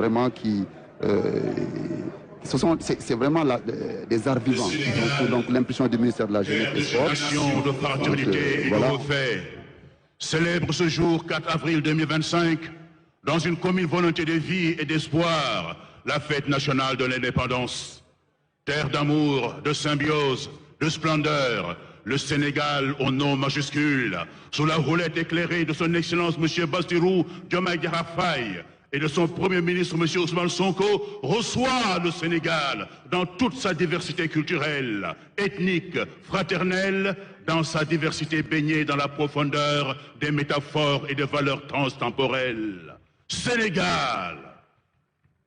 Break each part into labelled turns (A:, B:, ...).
A: vraiment qui... c'est vraiment des arts vivants. Donc l'impression du ministère de la Jeunesse et des Sports.
B: De fraternité et de refait célèbre ce jour 4 avril 2025 dans une commune volonté de vie et d'espoir la fête nationale de l'indépendance. Terre d'amour, de symbiose, de splendeur, le Sénégal au nom majuscule, sous la roulette éclairée de son Excellence M. Bassirou Diomaye Diakhar Faye et de son Premier ministre M. Ousmane Sonko, reçoit le Sénégal dans toute sa diversité culturelle, ethnique, fraternelle, dans sa diversité baignée dans la profondeur des métaphores et des valeurs transtemporelles. Sénégal,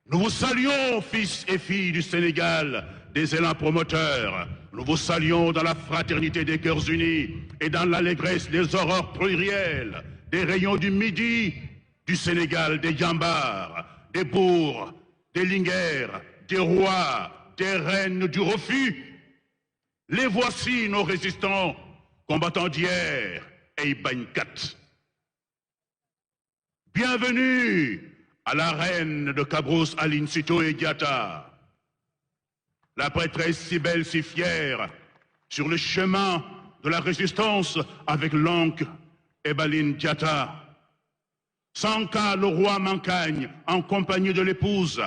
B: nous vous saluons, fils et filles du Sénégal, des élans promoteurs. Nous vous saluons dans la fraternité des cœurs unis et dans l'allégresse des aurores plurielles, des rayons du midi, du Sénégal, des Djambars, des bourgs, des Linguères, des rois, des reines du refus. Les voici, nos résistants, combattants d'hier et Ibankat. Bienvenue à la reine de Cabrousse, Aline Sitoé Diatta, la prêtresse si belle, si fière, sur le chemin de la résistance avec l'oncle Ebaline Diatta. Sanka, le roi Mancagne, en compagnie de l'épouse.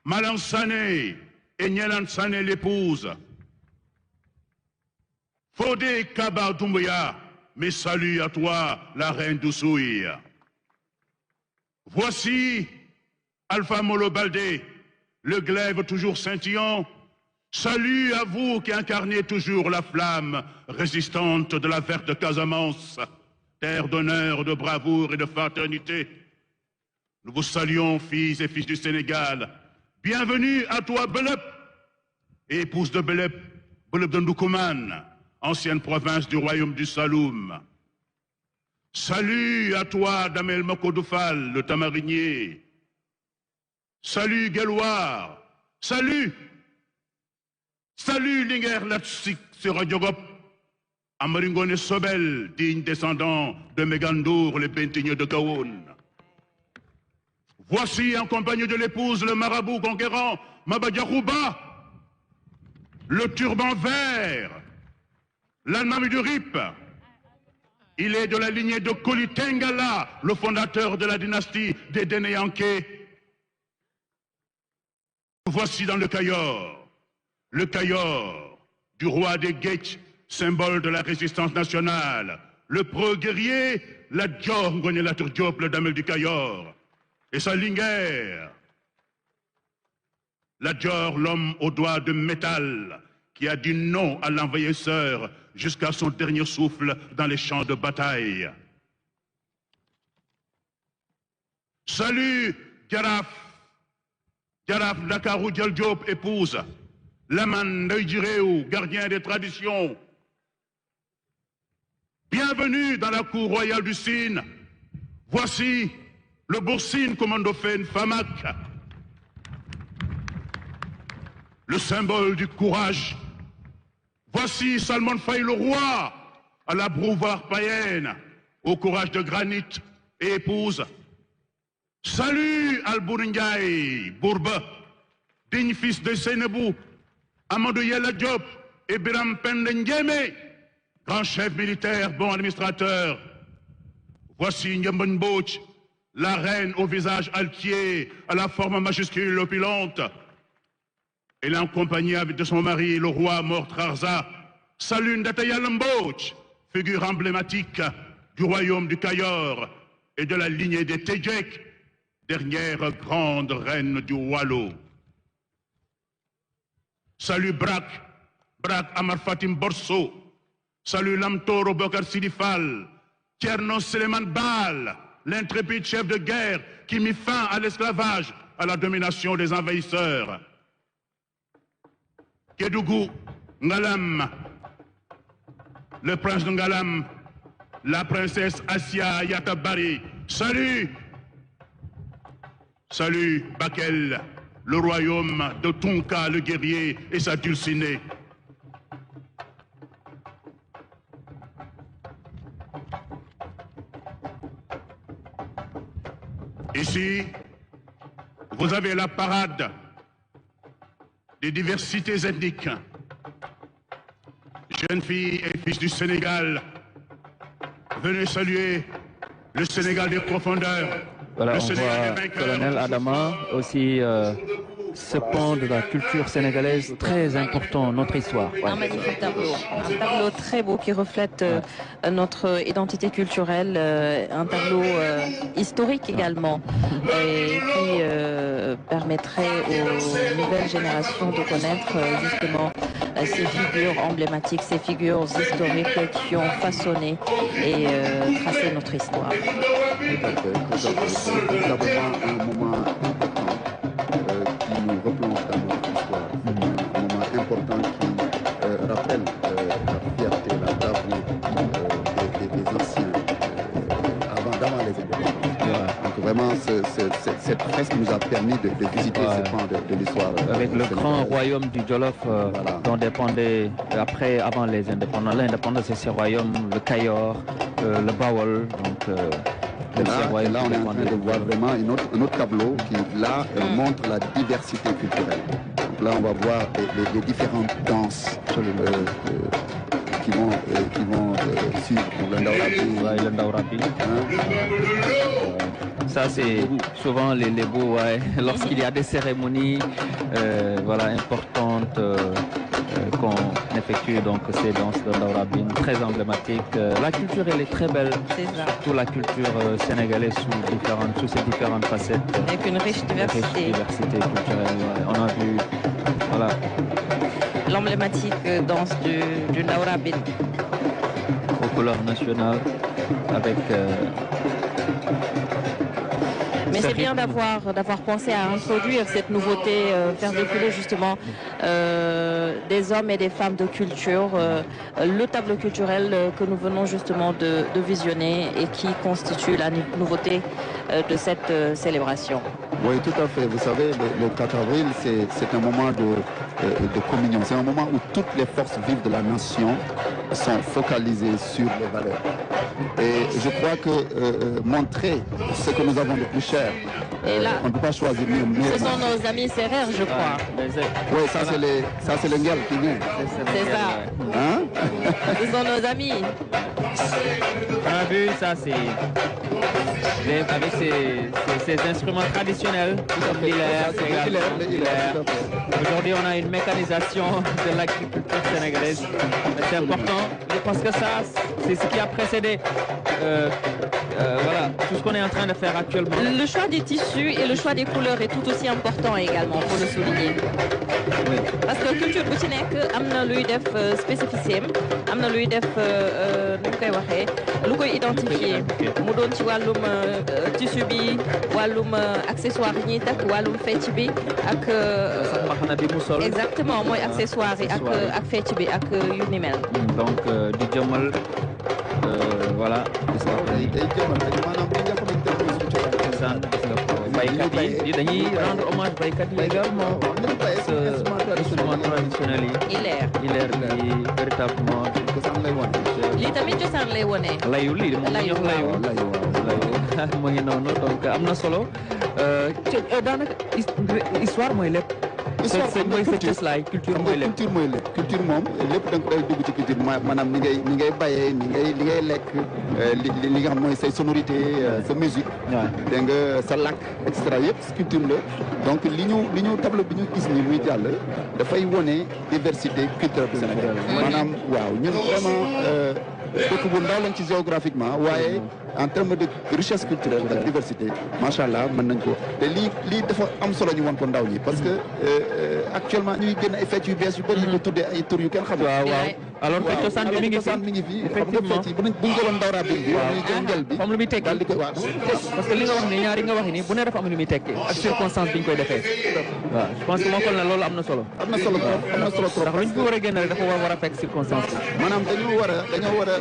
B: Malansané et Nyelansane, l'épouse. Fodé Kaba Doumbouya, mes saluts à toi, la reine d'Oussouy. Voici Alpha Molo Baldé, le glaive toujours scintillant. Salut à vous qui incarnez toujours la flamme résistante de la verte Casamance, terre d'honneur, de bravoure et de fraternité. Nous vous saluons, filles et fils du Sénégal. Bienvenue à toi, Belep, et épouse de Belep, Belep de Ndoukoumane, ancienne province du royaume du Saloum. Salut à toi, Damel Mokodoufal, le tamarinier. Salut, Guéloir. Salut. Salut, Linger Latsik, Siradiogop. Amaringone Sobel, digne descendant de Mégandour, les Bentigneux de Kaoun. Voici, en compagnie de l'épouse, le marabout conquérant Mabadiarouba, le turban vert, l'almami du Rip. Il est de la lignée de Koli Tengala, le fondateur de la dynastie des Dénéanké. Voici dans le Cayor du roi des Guetch, symbole de la résistance nationale, le preux guerrier, la Dior Ngone Latur Diop, le damel du Cayor, et sa linguère, la Dior, l'homme aux doigts de métal, qui a dit non à l'envahisseur jusqu'à son dernier souffle dans les champs de bataille. Salut, Djaraf Dakarou Dial Diop, épouse, Laman Ndoye, gardien des traditions. Bienvenue dans la cour royale du Sine. Voici le Boursine Commandofen Famak, le symbole du courage. Voici Salman Faye le roi, à la brouvoir païenne, au courage de granit et épouse. Salut Al-Bourindjaï, Bourba, digne fils de Sénébou, Amadou Yella Diop et Biram Pendengeme, grand chef militaire, bon administrateur. Voici Nyamban Bouch, la reine au visage altier, à la forme majuscule opulente. Elle est en compagnie de son mari, le roi mort Trarza. Salut Ndataya Lambouch, figure emblématique du royaume du Cayor et de la lignée des Tedjek, dernière grande reine du Wallo. Salut Brak Amar Fatim Borso. Salut Lamtoro Bokar Sidifal, Tierno Seleman Bal, l'intrépide chef de guerre qui mit fin à l'esclavage, à la domination des envahisseurs. Kédougou, Ngalam, le prince de Ngalam, la princesse Asia Yatabari. Salut! Salut Bakel, le royaume de Tonka le guerrier et sa dulcinée. Ici, Ici, vous avez la parade des diversités ethniques. Jeunes filles et fils du Sénégal, venez saluer le Sénégal des profondeurs.
C: Voilà, on voit Colonel Adama aussi ce pan de la culture sénégalaise très important, notre histoire.
D: Ouais. Un magnifique tableau, un tableau très beau qui reflète notre identité culturelle, un tableau historique également, et qui permettrait aux nouvelles générations de connaître justement ces figures emblématiques, ces figures historiques qui ont façonné et tracé notre histoire.
A: C'est vraiment un moment important qui nous replonge dans notre histoire. Un moment important qui rappelle la fierté, la bravoure des anciens avant les indépendances. Donc vraiment, cette fresque nous a permis de visiter ce pan de l'histoire.
C: Avec le grand royaume du Jolof dont dépendait, avant les indépendants, l'indépendance de ces royaumes, le Cayor, le Bawol. Donc,
A: et là, on est en train de voir vraiment un autre tableau qui, là, montre la diversité culturelle. Donc là, on va voir les différentes danses qui vont suivre
C: le Ndaourabi. Ça, c'est souvent les beaux, lorsqu'il y a des cérémonies importantes qu'on effectue, donc ces danses de Ndaourabine très emblématiques. La culture, elle est très belle, surtout la culture sénégalaise sous ses différentes facettes.
D: Avec une riche diversité.
C: Culturelle. On a vu, voilà.
D: L'emblématique danse du Ndaourabine.
C: Aux couleurs nationales, avec...
D: Mais c'est bien d'avoir pensé à introduire cette nouveauté, faire défiler justement des hommes et des femmes de culture, le tableau culturel que nous venons justement de visionner et qui constitue la nouveauté de cette célébration.
A: Oui, tout à fait. Vous savez, le 4 avril, c'est un moment de communion. C'est un moment où toutes les forces vives de la nation sont focalisées sur les valeurs. Et je crois que montrer ce que nous avons de plus cher, on ne peut pas choisir mieux.
D: Ce sont nos amis serrères, je crois.
A: Oui, ça c'est le Nguel qui vient.
D: C'est ça.
A: Hein?
D: Ce sont nos amis.
C: On a vu ça, c'est avec ces instruments traditionnels, comme l'hilaire. Aujourd'hui, on a une mécanisation de l'agriculture sénégalaise. C'est important parce que ça, c'est ce qui a précédé tout ce qu'on est en train de faire actuellement.
D: Le choix des tissus et le choix des couleurs est tout aussi important également, pour le souligner.
C: Oui.
D: Parce que culture bu ci nekk am na luy def spécificité am na luy def nu koy waxee lu koy identifier mu doon ci wàllum tissu bi wàllum accessoire yi ñuy takk wàllum fecc bi ak exactement mooy accessoire yi ak fecc bi ak yu ni mel.
C: Donc di jëmal voilà baykat yi dañuy rendre hommage baykat yi également instrument traditionnel yi hilaire yi véritablement
D: lii tamit cosaan lay wone
C: layu lii moom ñox layu mu ngi noonu donc am na solo daanaka histoire mooy lépp mooy sa cëslaay culture mooy lépp
A: culture moom lépp da nga koy dugg ci culture maanaam ni ngay bayee ni ngay lekk li nga xam mooy say sonorité sa musique dégg nga sa làkk et cetera yëpp culture la donc li ñu tableau bi ñu gis ni muy jàll dafay wone diversité culturelle du Sénégal maanaam waaw ñun vraiment dëkk bu ndaw lañ ci géographiquement waaye en termes de richesse culturelle ak diversité macha allah mën nañ ko te lii dafa am solo ñu won ko ndaw ñi parce que actuellement ñuy génn ay fête yu bees yu bëri ñu ko tuddee ay tur yu kenn xamul.
C: waaw alors que cosaan bi mi ngi fi
A: effectivement xam nga buñ ko doon ndawra bi ñu jël ngel bi
C: comme lu muy tekki
A: daal di ko waaw
C: parce que li nga wax ni ñaari nga wax ni bu ne dafa am lu muy tekki ak circonstance bi ñu koy defee waaw je pense que moo ko ne loolu am na solo trop
A: ndax
C: luñ fi war a génn rek dafa war a fekk circonstance bi
A: maanaam dañoo war a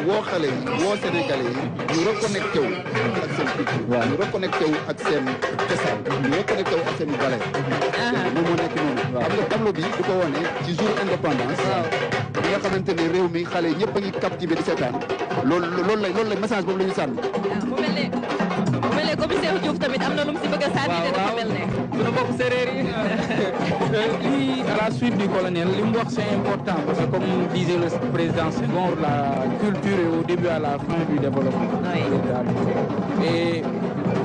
A: woo xale yi woo sénégalais yi ñu reconnecté wu ak seen culture ñu reconnecté wu ak seen cosaan ñu reconnecté wu ak seen valeur moom moo nekk noonu xam nga tableau bi du ko wone ci jour indépendance bi nga xamante ne réew mi xale yi ñëpp a ngi captivé di seetaan loolu la message boobu la ñu sànni
D: mu mel ne mel ne commissaire Diouf tamit am na lu mu si bëgg a sànni dafa mel ne.
C: sunu mbokk séeréer yi.
E: lii à la suite du colonel li mu wax c'est important parce que comme disait le président Senghor, la culture est au début à la fin du développement. Et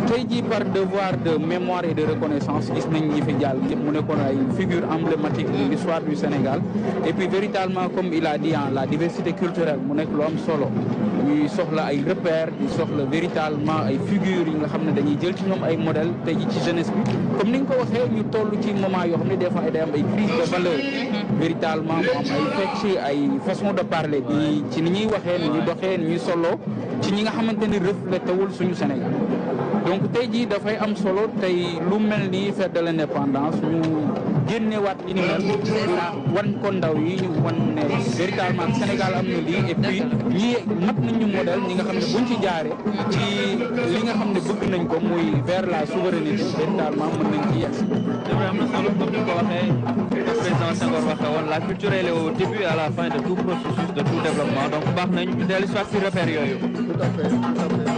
E: tey jii par devoir de mémoire et de reconnaissance gis nañ ñi fi jàll ñëpp mu nekkoon ay figure emblématique de l'histoire du Sénégal et puis véritablement comme il a dit la diversité culturelle mu nekk lu am solo ñuy soxla ay repères di soxla véritablement ay figures yi nga xam ne dañuy jël ci ñoom ay modèles tey jii ci jeunesse bi comme ni nga ko waxee ñu toll ci moment yoo xam ne des fois day am ay crise de valeur véritablement mu am ay fecc ay façon de parler bi ci ni ñuy waxee ni ñuy doxee ni ñuy solo ci ñi nga xamante ni reflété wul suñu Sénégal donc tey jii dafay am solo tey lu mel ni fête de l'indépendance ñu génnewaat li ni mel wan ko ndaw yi ñu wan ne véritablement Sénégal am na lii et puis ñii mat nañ ñu modèle ñi nga xam ne buñ ci jaaree ci li nga xam ne bëgg nañ ko muy vers la souveraineté véritablement mën nañ ci yegg.
C: am na solo comme ni ko waxee président Senghor waxee woon la culture elle est au début et à la fin de tout processus de tout développement donc baax nañ ñu dellu soit ci repères yooyu.
A: Tout à fait.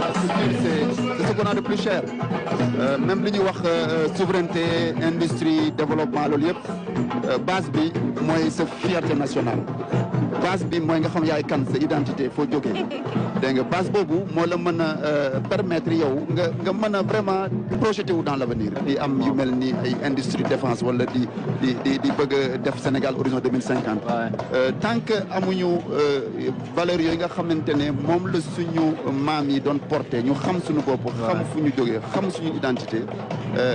A: La culture c'est ce qu'on a de plus cher même li ñuy wax souveraineté industrie développement loolu yëpp base bi mooy sa fierté nationale base bi mooy nga xam yaay kan sa identité foo jógee dégg nga base boobu moo la mën a permettre yow nga mën a vraiment projeter wu dans l'avenir di am yu mel ni ay industrie défense wala di bëgg a def Sénégal horizon 2050 tant que amuñu valeurs yooyu nga xamante ne moom la suñu maam yi doon porté ñu xam suñu bopp xam fu ñu jógee xam suñu identité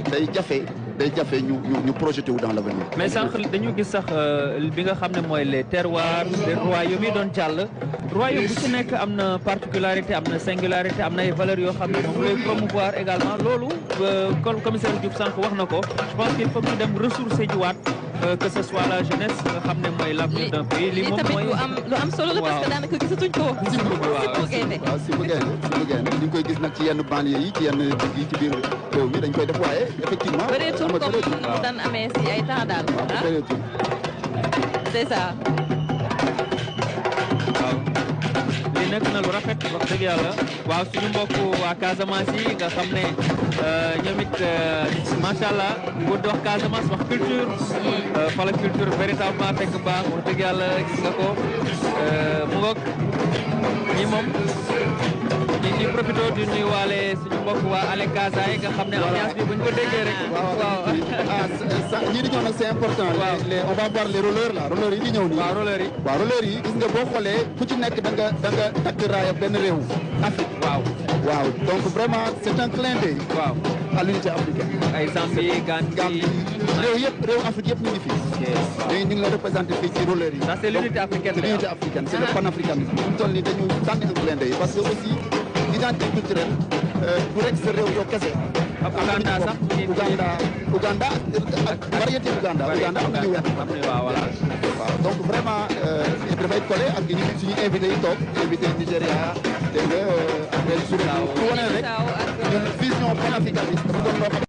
A: day jafe ñu projeté wu dans l'avenir.
C: mais sànq dañu gis sax bi nga xam ne mooy les terroirs des royaumes yi doon jàll royaume bu ci nekk am na particularité am na singularité am na ay valeurs yoo xam ne moom lay promouvoir également loolu commissaire Diouf sànq wax na ko je pense qu'il faut que ñu dem ressourcer jiwaat que ce soit la jeunesse nga xam ne mooy l'avenir d'un pays li moom mooy
D: lu am solo la parce que daanaka gisatuñ ko si bu
A: gaynde ñu koy gis nag ci yenn banlieue yi ci yenn dëkk yi ci biir réew mi dañ koy def waaye effectivement
D: bëreetul comme mu daan amee si ay temps daal c'est ça
C: lii nekk na lu rafet wax dëgg yàlla waaw suñu mbokk waa Casamance yi nga xam ne ñoom it macha allah bu dox Casamance wax culture fa la culture véritablement fekk baax wax dëgg yàlla gis nga ko mu ngoog ñi moom di profité di nuyuwaale suñu mbokk waa Ale Casa yi nga xam ne ambiance bi buñ ko déggee rek waaw
A: ñii di ñëw nag c'est important on va voir les rollers là rollers yi di ñëw nii waaw rollers yi gis nga boo xoolee ku ci nekk da nga takk raaya benn réew Afrique waaw donc vraiment c'est un clin d'œil à l'unité africaine
C: ay Zambie Gambie
A: réew Afrique yëpp ñu ngi fii ñu ngi la représenté fii ci rollers yi
C: ça c'est l'unité africaine
A: c'est le panafricanisme ñu toll nii dañu sànni un clin d'œil parce que aussi identité culturelle du rek sa réew yow kese
C: Uganda sax
A: Uganda ak variété Uganda am nañu wet waaw donc vraiment dafay collé ak suñu invité yi toog invité Nigéria dégg nga ak leen sur pour wane rek vision panafricaniste dafa doon loo xam